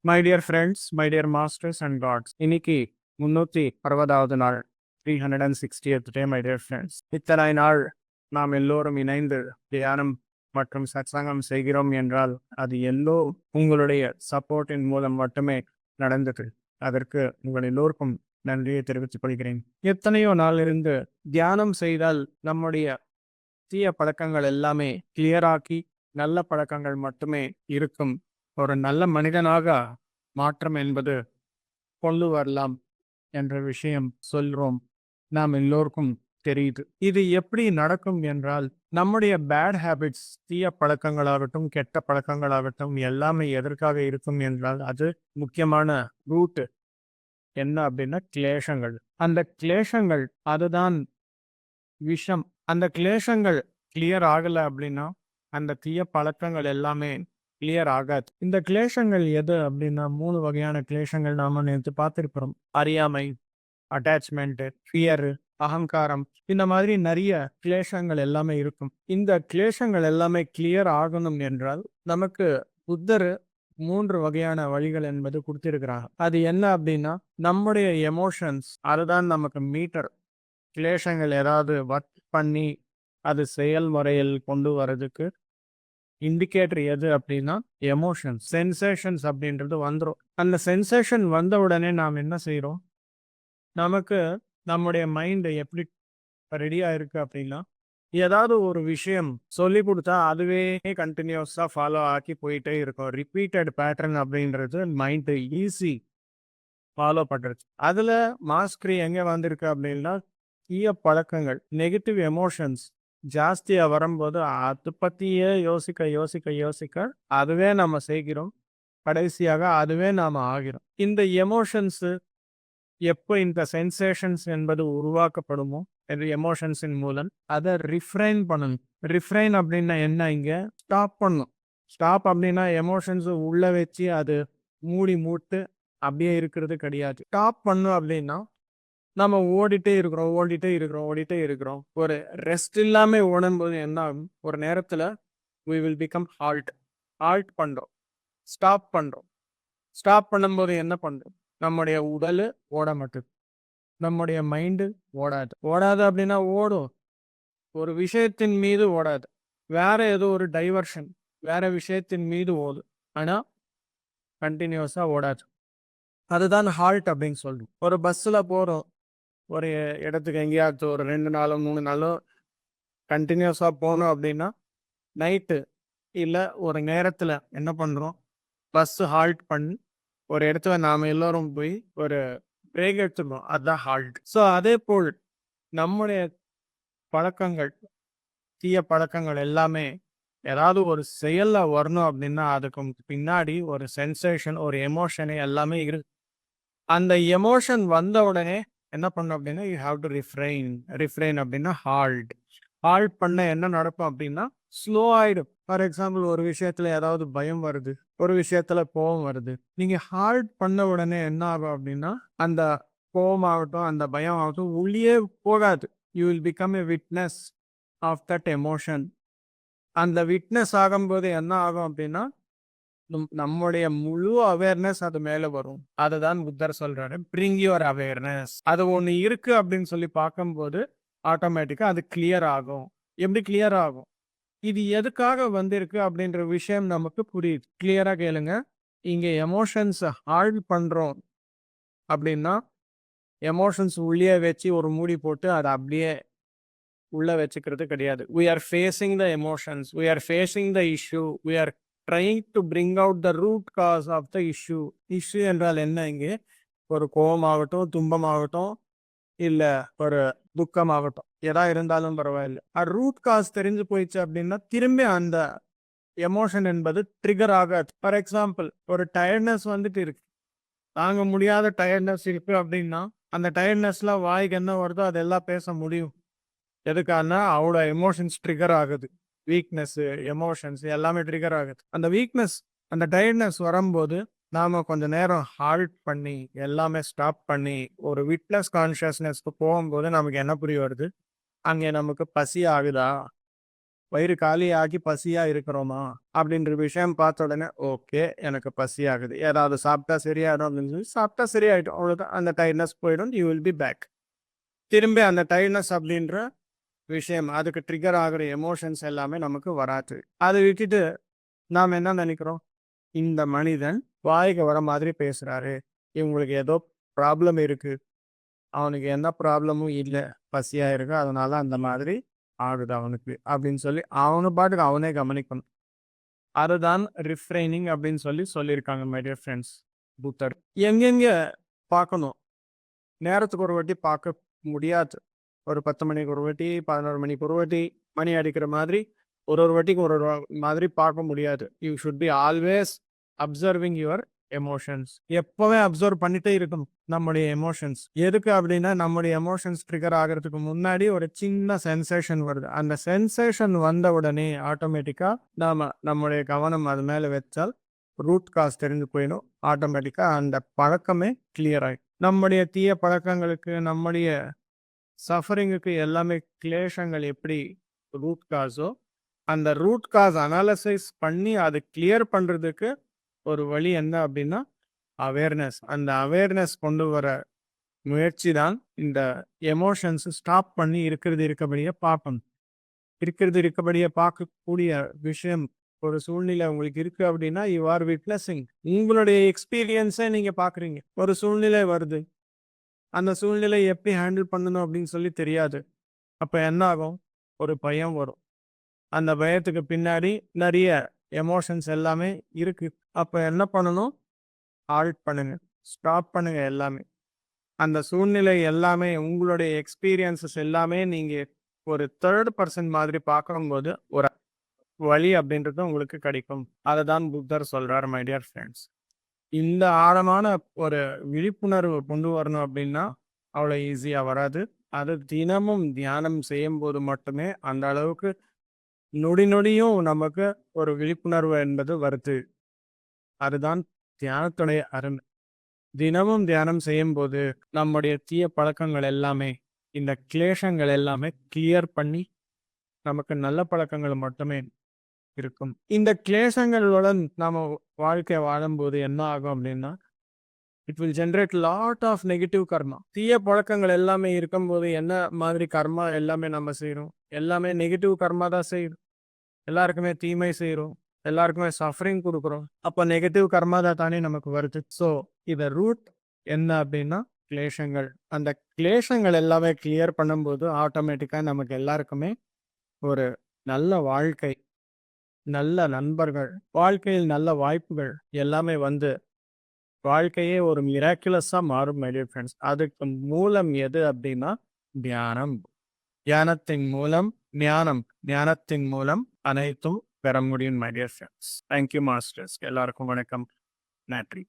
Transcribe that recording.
My dear friends, my dear masters and gods, இன்னைக்கு 360வது நாள், 360th day. My dear friends, இத்தனை நாள் நாம் எல்லோரும் இணைந்து தியானம் மற்றும் சத்சங்கம் செய்கிறோம் என்றால் அது உங்களுடைய சப்போர்ட்டின் மூலம் மட்டுமே நடந்தது. அதற்கு உங்கள் எல்லோருக்கும் நன்றியை தெரிவித்துக் கொள்கிறேன். எத்தனையோ நாளிலிருந்து தியானம் செய்தால் நம்முடைய தீய பழக்கங்கள் எல்லாமே கிளியராக்கி நல்ல பழக்கங்கள் மட்டுமே இருக்கும். ஒரு நல்ல மனிதனாக மாற்றம் என்பது கொண்டு வரலாம் என்ற விஷயம் சொல்றோம். நாம் எல்லோருக்கும் தெரியுது. இது எப்படி நடக்கும் என்றால், நம்முடைய பேட் ஹேபிட்ஸ், தீய பழக்கங்களாகட்டும் கெட்ட பழக்கங்களாகட்டும் எல்லாமே எதற்காக இருக்கும் என்றால், அது முக்கியமான ரூட் என்ன அப்படின்னா கிளேஷங்கள். அந்த கிளேஷங்கள் அதுதான் விஷம். அந்த கிளேஷங்கள் கிளியர் ஆகல அப்படின்னா அந்த தீய பழக்கங்கள் எல்லாமே கிளியர் ஆகாது. இந்த கிளேஷங்கள் எது அப்படின்னா 3 வகையான கிளேஷங்கள் நாம நேற்று பார்த்திருக்கிறோம். அறியாமை, அட்டாச்மெண்ட், ஃபியர், அகங்காரம், இந்த மாதிரி நிறைய கிளேஷங்கள் எல்லாமே இருக்கும். இந்த கிளேஷங்கள் எல்லாமே கிளியர் ஆகணும் என்றால் நமக்கு புத்தர் 3 வகையான வழிகள் என்பது கொடுத்திருக்கிறாங்க. அது என்ன அப்படின்னா, நம்முடைய எமோஷன்ஸ் அதுதான் நமக்கு மீட்டர். கிளேஷங்கள் ஏதாவது ஒர்க் பண்ணி அது செயல்முறையில் கொண்டு வர்றதுக்கு இண்டிகேட்டர் எது அப்படின்னா எமோஷன்ஸ், சென்சேஷன்ஸ் அப்படின்றது வந்துடும். அந்த சென்சேஷன் வந்த உடனே நாம் என்ன செய்கிறோம், நமக்கு நம்முடைய மைண்ட் எப்படி ரெடியா இருக்கு அப்படின்னா, ஏதாவது ஒரு விஷயம் சொல்லி கொடுத்தா அதுவே கண்டினியூஸா ஃபாலோ ஆக்கி போயிட்டே இருக்கும். ரிப்பீட்டட் பேட்டர்ன் அப்படின்றது மைண்ட் ஈஸி ஃபாலோ பண்றது. அதுல மாஸ்டரி எங்க வந்திருக்கு அப்படின்னா, தீய பழக்கங்கள், நெகட்டிவ் எமோஷன்ஸ் ஜாஸ்தியா வரும்போது அதை பத்தியே யோசிக்க யோசிக்க யோசிக்க அதுவே நம்ம செய்கிறோம். கடைசியாக அதுவே நாம ஆகிறோம். இந்த எமோஷன்ஸ் எப்போ இந்த சென்சேஷன்ஸ் என்பது உருவாக்கப்படுமோ எமோஷன்ஸின் மூலம் அதை ரிஃப்ரைன் பண்ணணும். ரிஃப்ரைன் அப்படின்னா என்ன, இங்க ஸ்டாப் பண்ணும். ஸ்டாப் அப்படின்னா எமோஷன்ஸ் உள்ள வச்சு அது மூட்டு அப்படியே இருக்கிறது கிடையாது. ஸ்டாப் பண்ணும் அப்படின்னா நம்ம ஓடிட்டே இருக்கிறோம். ஒரு ரெஸ்ட் இல்லாம ஓடும்போது என்ன ஆகும், ஒரு நேரத்துல we will become halt பண்றோம், ஸ்டாப் பண்றோம். ஸ்டாப் பண்ணும்போது என்ன பண்றோம், நம்முடைய உடல் ஓட மாட்டுது, நம்முடைய மைண்டு ஓடாது அப்படின்னா ஓடும், ஒரு விஷயத்தின் மீது ஓடாது, வேற ஏதோ ஒரு டைவர்ஷன், வேற விஷயத்தின் மீது ஓடும், ஆனா கண்டினியூஸா ஓடாது. அதுதான் ஹால்ட் அப்படின்னு சொல்றோம். ஒரு பஸ்ல போறோம், ஒரு இடத்துக்கு எங்கேயாச்சும் ஒரு 2 நாளோ 3 நாளோ கண்டினியூஸாக போகணும் அப்படின்னா நைட்டு இல்லை ஒரு நேரத்தில் என்ன பண்ணுறோம், பஸ்ஸு ஹால்ட் பண்ணி ஒரு இடத்துல நாம் எல்லோரும் போய் ஒரு பிரேக் எடுத்துக்கிறோம். அதுதான் ஹால்ட். ஸோ அதே போல் நம்முடைய பழக்கங்கள், தீய பழக்கங்கள் எல்லாமே ஏதாவது ஒரு செயலில் வரணும் அப்படின்னா அதுக்கு பின்னாடி ஒரு சென்சேஷன், ஒரு எமோஷனு எல்லாமே இருக்கு. அந்த எமோஷன் வந்த உடனே என்ன பண்ணும் அப்படின்னா யூ ஹாவ் டு ரிஃப்ரெயின் அப்படின்னா ஹால்ட் பண்ண என்ன நடக்கும் அப்படின்னா ஸ்லோ ஆயிடும். ஃபார் எக்ஸாம்பிள், ஒரு விஷயத்துல ஏதாவது பயம் வருது, ஒரு விஷயத்துல கோபம் வருது, நீங்க ஹால்ட் பண்ண உடனே என்ன ஆகும் அப்படின்னா அந்த கோபம் ஆகட்டும் அந்த பயம் ஆகட்டும் உள்ளே போகாது. You will become a witness of that emotion. அந்த விட்னஸ் ஆகும்போது என்ன ஆகும் அப்படின்னா நம்முடைய முழு அவேர்னஸ் அது மேல வரும். அதுதான் புத்தர் சொல்றாரு, பிரிங் யுவர் அவேர்னஸ். அது ஒண்ணு இருக்கு அப்படின்னு சொல்லி பார்க்கும்போது ஆட்டோமேட்டிக்கா அது கிளியர் ஆகும். எப்படி கிளியர் ஆகும், இது எதுக்காக வந்திருக்கு அப்படின்ற விஷயம் நமக்கு புரியுது. கிளியரா கேளுங்க. இங்க எமோஷன்ஸ் ஹால்ட் பண்றோம் அப்படின்னா எமோஷன்ஸ் உள்ளே வச்சு ஒரு மூடி போட்டு அதை அப்படியே உள்ள வச்சுக்கிறது கிடையாது. we are facing the emotions, we are facing the issue, we are trying to bring out the root cause of the issue. Issue என்றால் என்ன, இங்கே ஒரு கோபமாகட்டும், துன்பமாகட்டும், இல்ல ஒரு துக்கமாகட்டும், எதா இருந்தாலும் பரவாயில்லை, ரூட் காஸ் தெரிஞ்சு போயிடுச்சு அப்படின்னா திரும்பி அந்த எமோஷன் என்பது ட்ரிகர் ஆகாது. ஃபார் எக்ஸாம்பிள், ஒரு டயர்ட்னஸ் வந்துட்டு இருக்கு, தாங்க முடியாத டயர்ட்னஸ் இருக்கு அப்படின்னா அந்த டயர்ட்னஸ்ல வாய்க்கு என்ன வருதோ அதெல்லாம் பேச முடியும். எதுக்கான அவ்வளோ எமோஷன்ஸ் ட்ரிகர் ஆகுது. வீக்னஸ், எமோஷன்ஸ் எல்லாமே ட்ரிகர் ஆகுது. அந்த வீக்னஸ், அந்த டயர்ட்னஸ் வரும்போது நாம கொஞ்ச நேரம் ஹால்ட் பண்ணி எல்லாமே ஸ்டாப் பண்ணி ஒரு விட்னஸ் கான்ஷியஸ்னஸ்க்கு போகும்போது நமக்கு என்ன புரிய வருது, அங்கே நமக்கு பசி ஆகுதா, வயிறு காலியாகி பசியா இருக்கிறோமா அப்படின்ற விஷயம் பார்த்த உடனே ஓகே எனக்கு பசி ஆகுது, ஏதாவது சாப்பிட்டா சரியாயிடும் அப்படின்னு சொல்லி சாப்பிட்டா சரியாயிடும், அவ்வளோதான். அந்த டயர்ட்னஸ் போயிடும், யூ வில் பி பேக். திரும்பி அந்த டயர்ட்னஸ் அப்படின்ற விஷயம், அதுக்கு ட்ரிகர் ஆகுற எமோஷன்ஸ் எல்லாமே நமக்கு வராது. அதை விட்டுட்டு நாம் என்ன நினைக்கிறோம், இந்த மனிதன் வாய்க்கு வர மாதிரி பேசுறாரு, இவங்களுக்கு ஏதோ ப்ராப்ளம் இருக்கு, அவனுக்கு எந்த ப்ராப்ளமும் இல்லை, பசியா இருக்கு, அதனால அந்த மாதிரி ஆகுது அவனுக்கு அப்படின்னு சொல்லி அவனு பாட்டுக்கு அவனே கவனிக்கணும். அதுதான் ரிஃப்ரைனிங் அப்படின்னு சொல்லி சொல்லியிருக்காங்க மை டியர் ஃப்ரெண்ட்ஸ் புத்தர். எங்கெங்க பார்க்கணும், நேரத்துக்கு ஒரு வாட்டி பார்க்க முடியாது. ஒரு 10 மணிக்கு ஒரு வாட்டி, 11 மணிக்கு ஒரு வாட்டி, மணி அடிக்கிற மாதிரி ஒரு வாட்டிக்கு ஒரு மாதிரி பார்க்க முடியாது. You should be always observing your emotions. எப்பவே அப்சர்வ் பண்ணிட்டே இருக்கணும் நம்முடைய எமோஷன்ஸ். எதுக்கு அப்படின்னா, நம்முடைய எமோஷன்ஸ் ட்ரிகர் ஆகிறதுக்கு முன்னாடி ஒரு சின்ன சென்சேஷன் வருது. அந்த சென்சேஷன் வந்த உடனே ஆட்டோமேட்டிக்கா நம்முடைய கவனம் அது மேல வச்சால் ரூட் காஸ் தெரிஞ்சு போயிடும். ஆட்டோமேட்டிக்கா அந்த பழக்கமே கிளியர் ஆயிடும். நம்முடைய தீய பழக்கங்களுக்கு, நம்முடைய சஃபரிங்குக்கு எல்லாமே கிளேஷங்கள் எப்படி ரூட் காஸோ, அந்த ரூட் காஸ் அனாலிசிஸ் பண்ணி அதை கிளியர் பண்றதுக்கு ஒரு வழி என்ன அப்படின்னா அவேர்னஸ். அந்த அவேர்னஸ் கொண்டு வர முயற்சி தான் இந்த எமோஷன்ஸ் ஸ்டாப் பண்ணி இருக்கபடியே பார்க்கணும். இருக்கபடியே பார்க்கக்கூடிய விஷயம் ஒரு சூழ்நிலை உங்களுக்கு இருக்கு அப்படின்னா, யூ ஆர் விட்னஸிங். உங்களுடைய எக்ஸ்பீரியன்ஸை நீங்க பாக்குறீங்க. ஒரு சூழ்நிலை வருது, அந்த சூழ்நிலை எப்படி ஹேண்டில் பண்ணணும் அப்படின்னு சொல்லி தெரியாது. அப்ப என்ன ஆகும், ஒரு பயம் வரும். அந்த பயத்துக்கு பின்னாடி நிறைய எமோஷன்ஸ் எல்லாமே இருக்கு. அப்ப என்ன பண்ணணும், ஆல்ட் பண்ணுங்க, ஸ்டாப் பண்ணுங்க எல்லாமே. அந்த சூழ்நிலை எல்லாமே, உங்களுடைய எக்ஸ்பீரியன்சஸ் எல்லாமே நீங்க ஒரு தேர்ட் பர்சன் மாதிரி பார்க்கும்போது ஒரு வழி அப்படின்றது உங்களுக்கு கிடைக்கும். அதை தான் புத்தர் சொல்றார் மை டியர் ஃப்ரெண்ட்ஸ். இந்த ஆழமான ஒரு விழிப்புணர்வு கொண்டு வரணும் அப்படின்னா அவ்வளோ ஈஸியாக வராது. அது தினமும் தியானம் செய்யும் போது மட்டுமே அந்த அளவுக்கு நொடியும் நமக்கு ஒரு விழிப்புணர்வு என்பது வருது. அதுதான் தியானத்துடைய அருமை. தினமும் தியானம் செய்யும் போது நம்முடைய தீய பழக்கங்கள் எல்லாமே, இந்த கிளேஷங்கள் எல்லாமே கிளியர் பண்ணி நமக்கு நல்ல பழக்கங்கள் மட்டுமே இருக்கும். இந்த கிளேஷங்களுடன் நாம வாழ்க்கை வாழும்போது என்ன ஆகும் அப்படின்னா, it will generate lot of negative karma. தீய பழக்கங்கள் எல்லாமே இருக்கும்போது என்ன மாதிரி கர்மா எல்லாமே நம்ம செய்யறோம், எல்லாமே நெகட்டிவ் கர்மா தான் செய்யறோம். எல்லாருக்குமே தீமை செய்யறோம், எல்லாருக்குமே சஃபரிங் கொடுக்குறோம். அப்போ நெகட்டிவ் கர்மா தான் தானே நமக்கு வருது. ஸோ இத ரூட் என்ன அப்படின்னா கிளேஷங்கள். அந்த கிளேஷங்கள் எல்லாமே கிளியர் பண்ணும்போது ஆட்டோமேட்டிக்கா நமக்கு எல்லாருக்குமே ஒரு நல்ல வாழ்க்கை, நல்ல நண்பர்கள், வாழ்க்கையில் நல்ல வாய்ப்புகள் எல்லாமே வந்து வாழ்க்கையே ஒரு மிராக்குலஸா மாறும் மை டியர் ஃப்ரெண்ட்ஸ். அதுக்கு மூலம் எது அப்படின்னா தியானம். தியானத்தின் மூலம் ஞானம், ஞானத்தின் மூலம் அனைத்தும் பெற முடியும் my dear friends. Thank you masters. எல்லாருக்கும் வணக்கம், நன்றி.